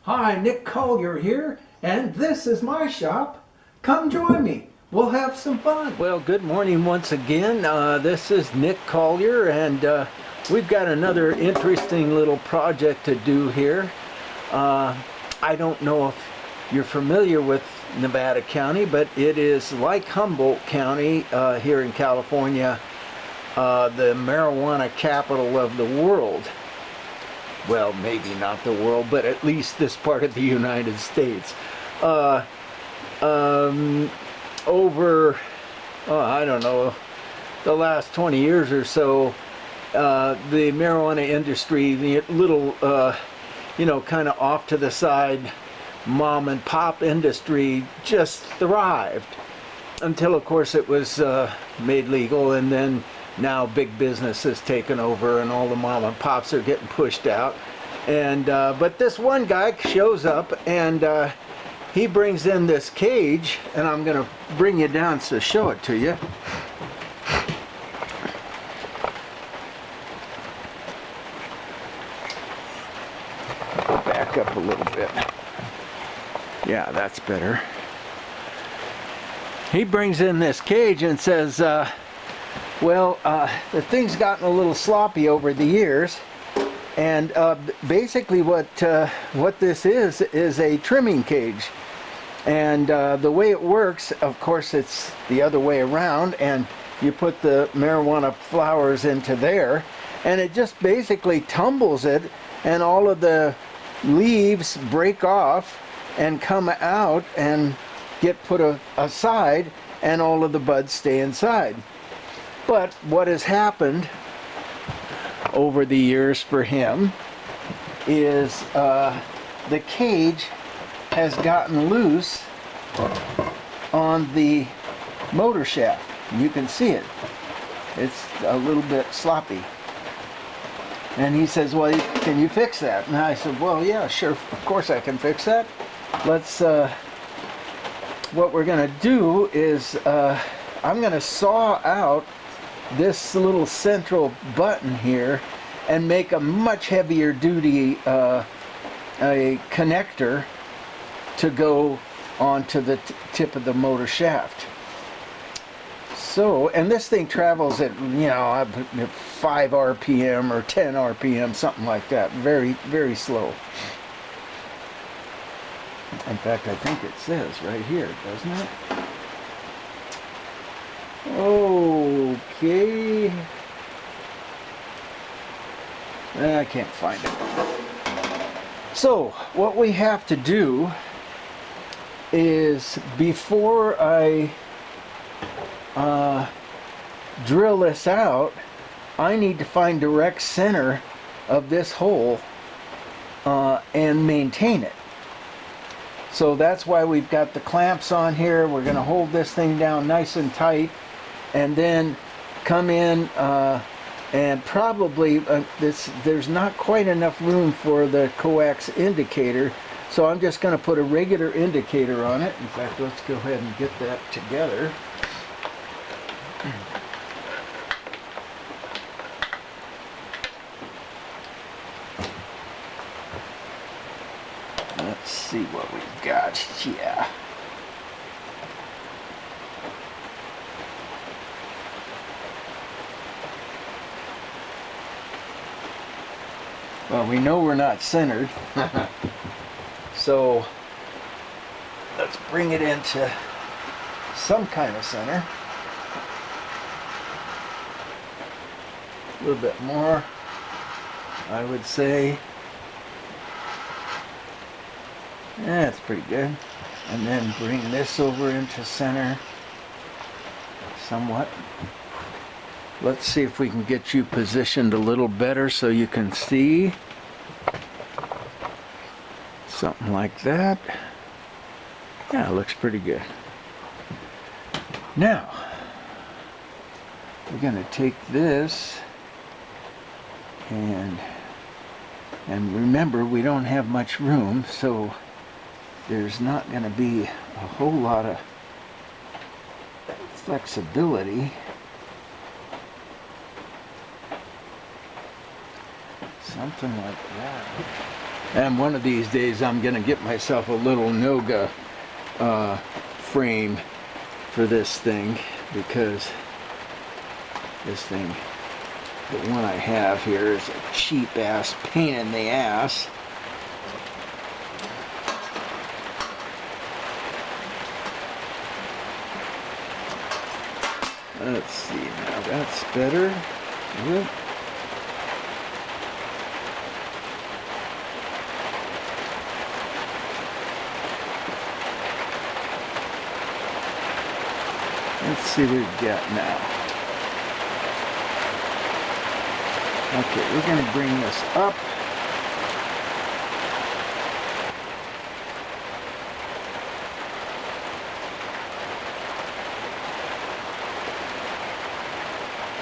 Hi, Nick Collier here, and this is my shop. Come join me. We'll have some fun. Well, good morning once again. This is Nick Collier, and we've got another interesting little project to do here. I don't know if you're familiar with Nevada County, but it is like Humboldt County here in California, the marijuana capital of the world. Well, maybe not the world, but at least this part of the United States. Over, I don't know, the last 20 years or so, the marijuana industry, the little, kind of off to the side mom and pop industry just thrived until, of course, it was made legal, and then now big business has taken over and all the mom and pops are getting pushed out. And but this one guy shows up, and he brings in this cage, and I'm gonna bring you down to show it to you. Back up a little bit. Yeah, that's better. He brings in this cage and says, the thing's gotten a little sloppy over the years, and basically what this is a trimming cage. And the way it works, of course, it's the other way around, and you put the marijuana flowers into there, and it just basically tumbles it, and all of the leaves break off and come out and get put aside, and all of the buds stay inside. But what has happened over the years for him is the cage has gotten loose on the motor shaft. You can see it. It's a little bit sloppy. And he says, well, can you fix that? And I said, well, yeah, sure, of course I can fix that. Let's, what we're going to do is I'm going to saw out this little central button here and make a much heavier duty a connector to go onto the tip of the motor shaft. So, and this thing travels at 5 RPM or 10 RPM, something like that. Very, very slow. In fact, I think it says right here, doesn't it? Okay. I can't find it. So, what we have to do is, before I drill this out, I need to find direct center of this hole and maintain it. So that's why we've got the clamps on here. We're going to hold this thing down nice and tight, and then come in and probably there's not quite enough room for the coax indicator, so I'm just going to put a regular indicator on it. In fact, let's go ahead and get that together. Let's see what we've got. Yeah. Well, we know we're not centered. So let's bring it into some kind of center. A little bit more, I would say. That's pretty good. And then bring this over into center somewhat. Let's see if we can get you positioned a little better so you can see. Something like that. Yeah, it looks pretty good. Now, we're going to take this and remember, we don't have much room, so there's not going to be a whole lot of flexibility. Something like that. And one of these days I'm going to get myself a little Noga frame for this thing, because this thing, the one I have here, is a cheap ass pain in the ass. Let's see, now that's better. Yep. Let's see what we've got now. Okay, we're going to bring this up.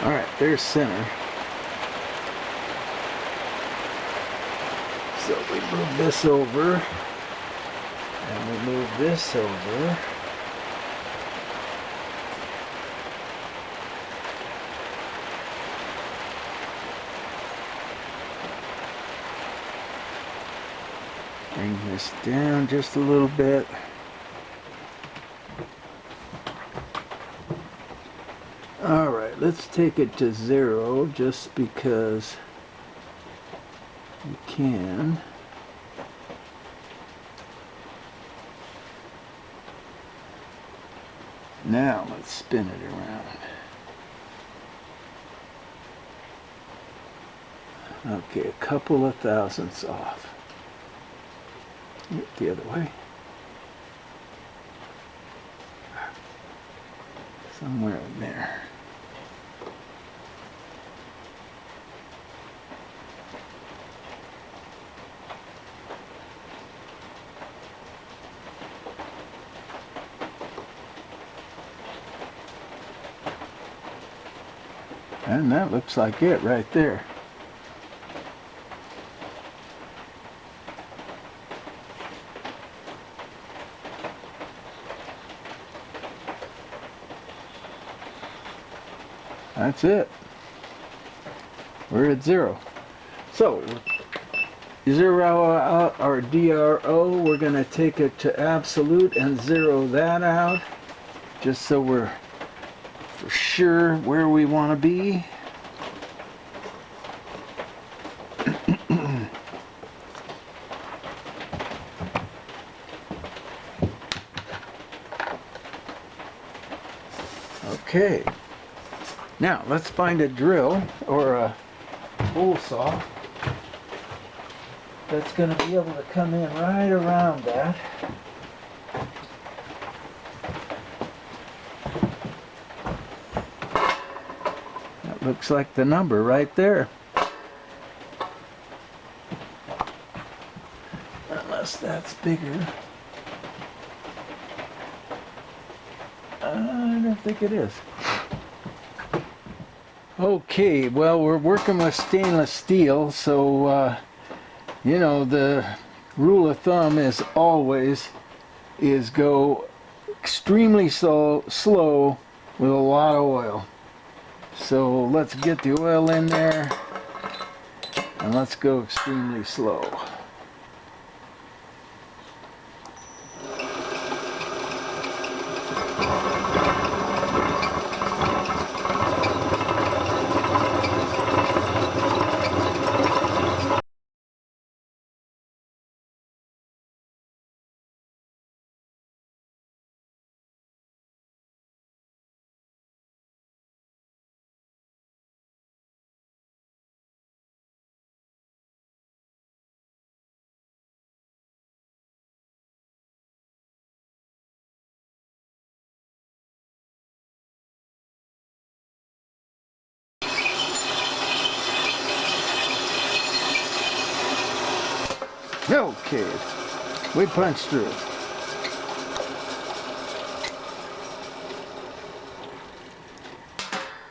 Alright, there's center. So we move this over, and we move this over. Bring this down just a little bit. Alright, let's take it to 0 just because we can. Now let's spin it around. Okay, a couple of thousandths off. The other way. Somewhere in there. And that looks like it right there. That's it. We're at 0. So, 0 out our DRO. We're going to take it to absolute and 0 that out, just so we're for sure where we want to be. Okay. Now, let's find a drill or a hole saw that's going to be able to come in right around that. That looks like the number right there. Unless that's bigger. I don't think it is. Okay, well, we're working with stainless steel, so you know, the rule of thumb is always go extremely slow with a lot of oil. So let's get the oil in there and let's go extremely slow. Okay, we punched through.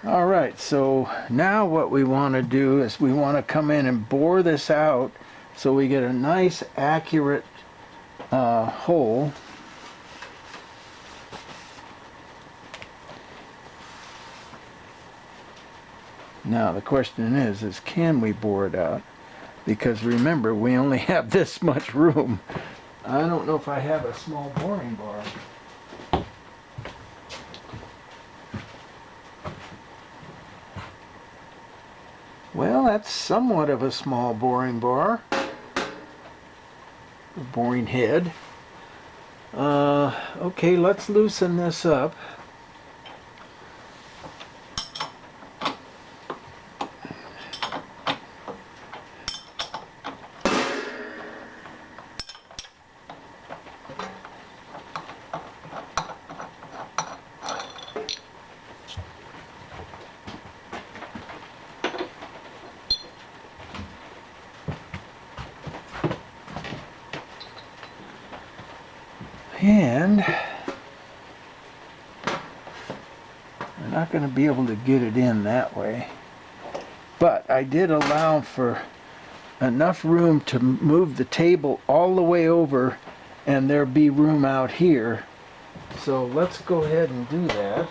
All right, so now what we want to do is we want to come in and bore this out so we get a nice accurate hole. Now the question is can we bore it out? because remember, we only have this much room. I don't know if I have a small boring bar. Well, that's somewhat of a small boring bar. A boring head. Okay, let's loosen this up. And we're not going to be able to get it in that way. But I did allow for enough room to move the table all the way over and there be room out here. So let's go ahead and do that.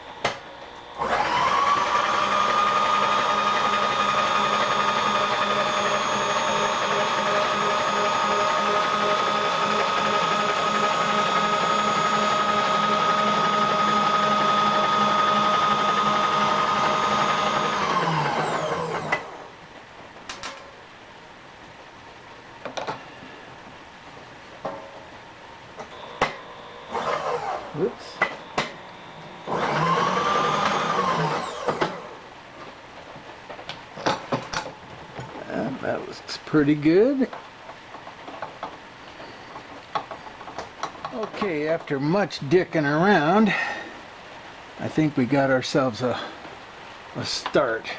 Oops. And that looks pretty good. Okay, after much dicking around, I think we got ourselves a start.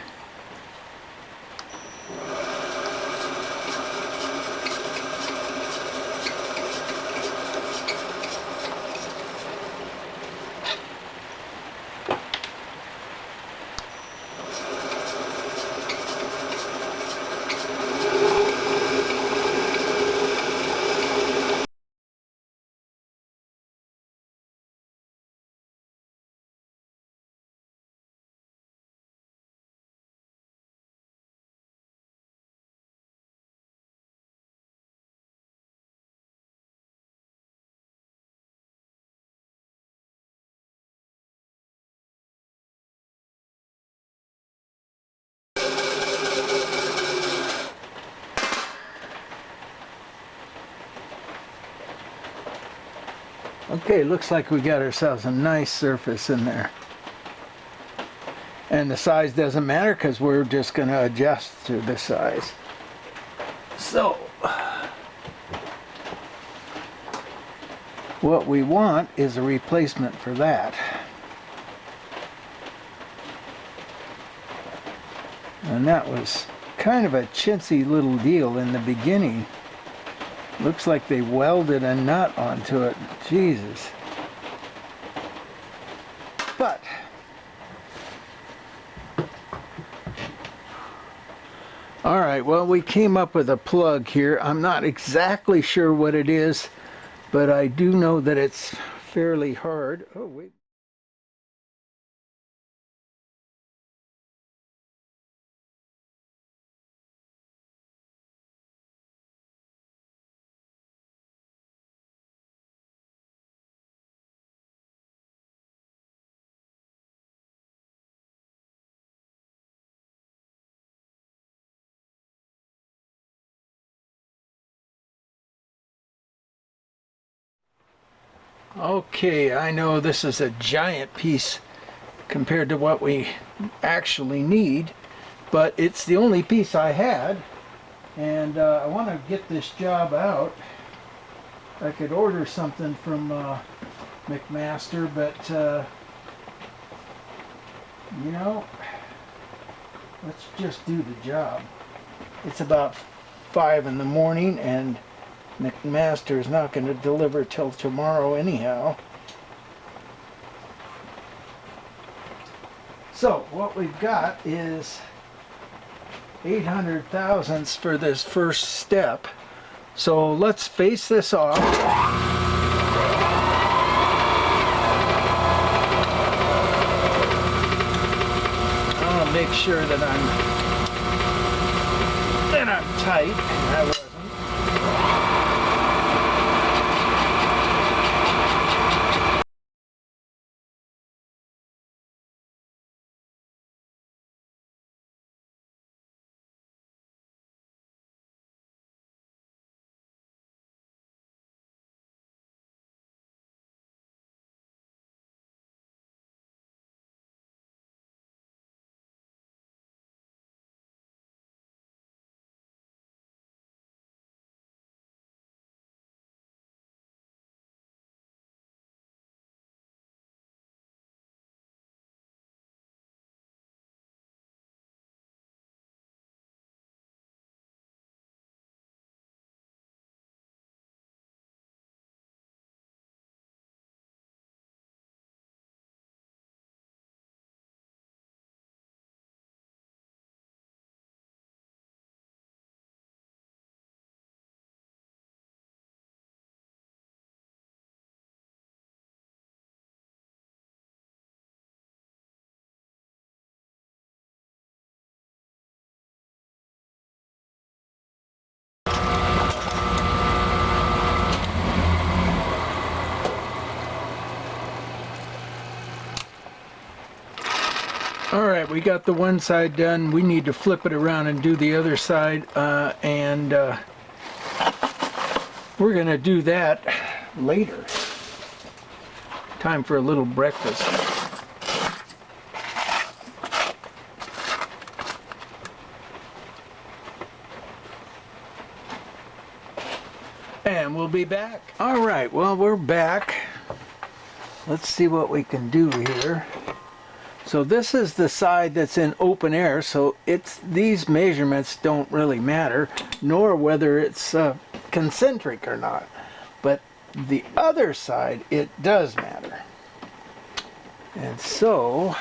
Okay, looks like we got ourselves a nice surface in there. And the size doesn't matter because we're just going to adjust to the size. So, what we want is a replacement for that. And that was kind of a chintzy little deal in the beginning. Looks like they welded a nut onto it. Jesus. But all right, well, we came up with a plug here. I'm not exactly sure what it is, but I do know that it's fairly hard. Oh, wait. Okay, I know this is a giant piece compared to what we actually need, but it's the only piece I had, and I want to get this job out. I could order something from McMaster, but you know, let's just do the job. It's about 5 in the morning and McMaster is not going to deliver till tomorrow anyhow. So what we've got is 800 thousandths for this first step. So let's face this off. I'll make sure that I'm tight, and I wasn't. Alright, we got the one side done. We need to flip it around and do the other side, and we're going to do that later. Time for a little breakfast. And we'll be back. Alright, well, we're back. Let's see what we can do here. So this is the side that's in open air, so these measurements don't really matter, nor whether it's concentric or not. But the other side, it does matter. And so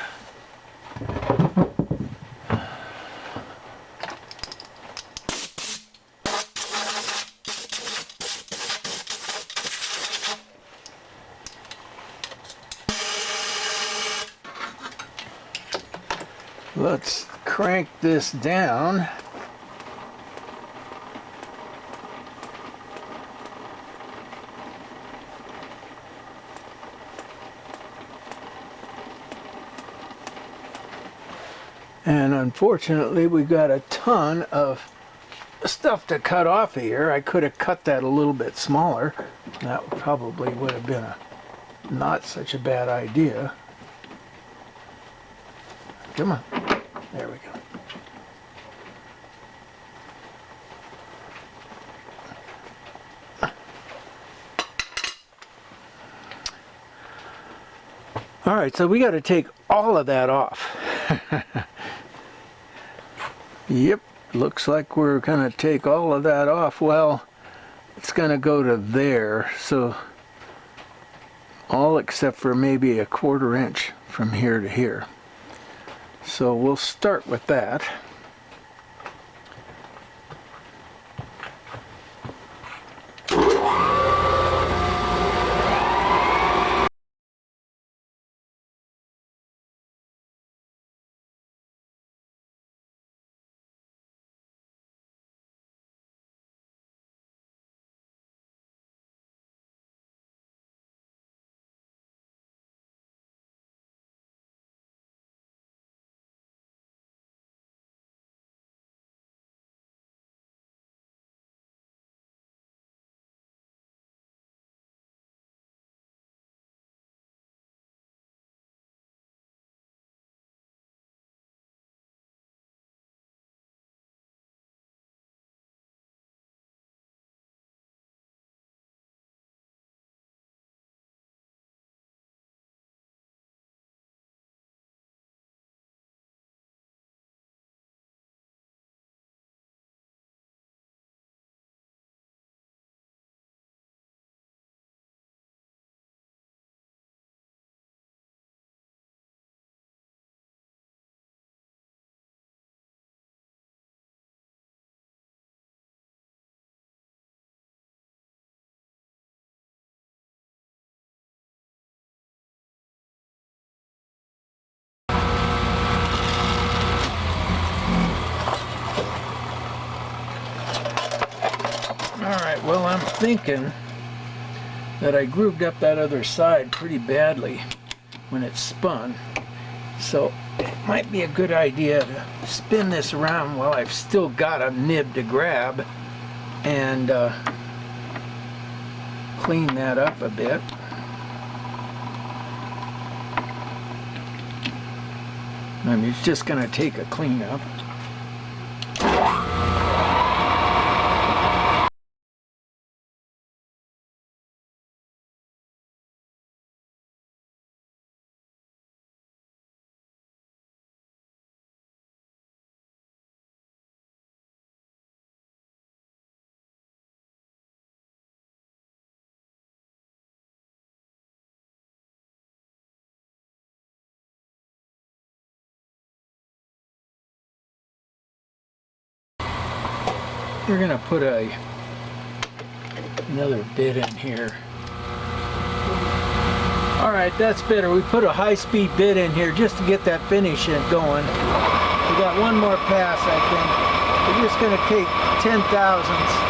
let's crank this down. And unfortunately, we got a ton of stuff to cut off of here. I could have cut that a little bit smaller. That probably would have been not such a bad idea. Come on. There we go. All right, so we got to take all of that off. Yep, looks like we're going to take all of that off. Well, it's going to go to there, so all except for maybe a 1/4 inch from here to here. So we'll start with that. Alright, well, I'm thinking that I grooved up that other side pretty badly when it spun. So it might be a good idea to spin this around while I've still got a nib to grab and clean that up a bit. I mean, it's just going to take a cleanup. We're going to put another bit in here. Alright, that's better. We put a high-speed bit in here just to get that finish going. We got one more pass, I think. We're just going to take 10 thousandths.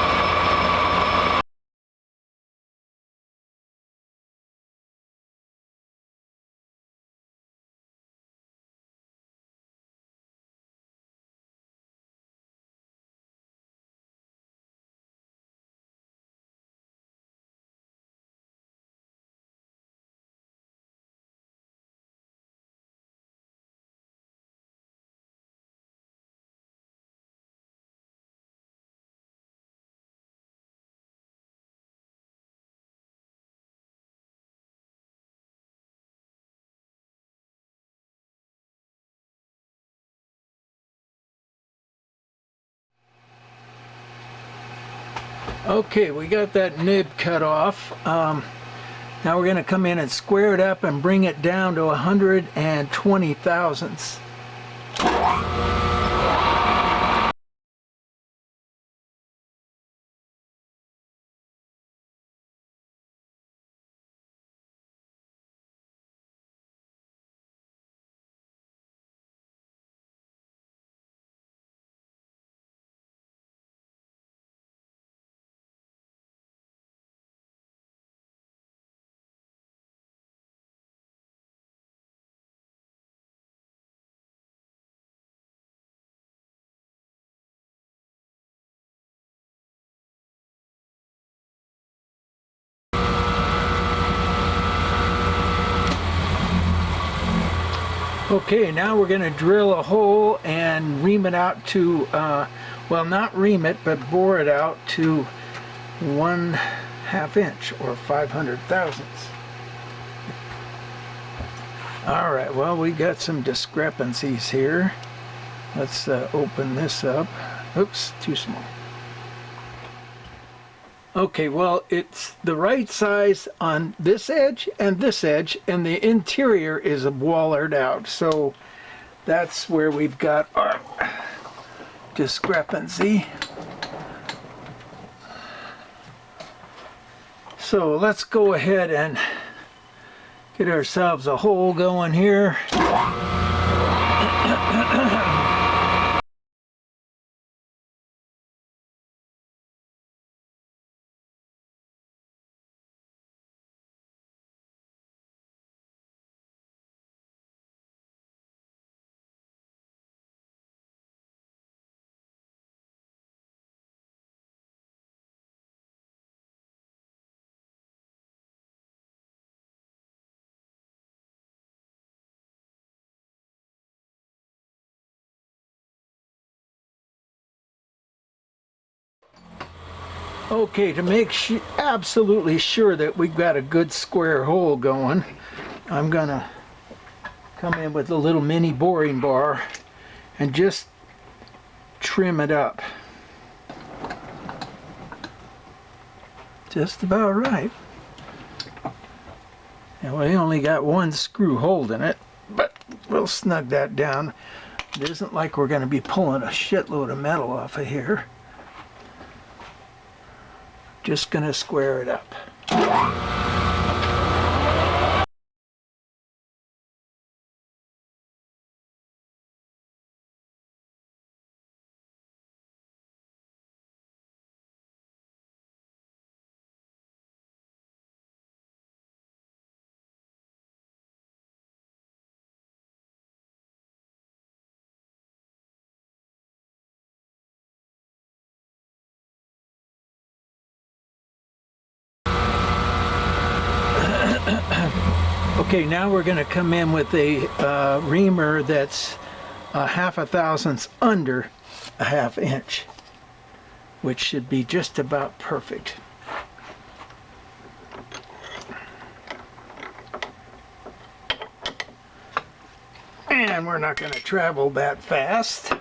Okay, we got that nib cut off. Now we're going to come in and square it up and bring it down to 120 thousandths. Okay, now we're going to drill a hole and ream it out to, well, not ream it, but bore it out to 1/2 inch or 500 thousandths. Alright, well, we got some discrepancies here. Let's open this up. Oops, too small. Okay, well, it's the right size on this edge, and the interior is wallered out. So that's where we've got our discrepancy. So let's go ahead and get ourselves a hole going here. Okay, to make absolutely sure that we've got a good square hole going, I'm gonna come in with a little mini boring bar and just trim it up. Just about right. And we only got one screw holding it, but we'll snug that down. It isn't like we're going to be pulling a shitload of metal off of here. Just going to square it up. Okay, now we're going to come in with a reamer that's a 1/2 thousandths under a 1/2 inch, which should be just about perfect. And we're not going to travel that fast.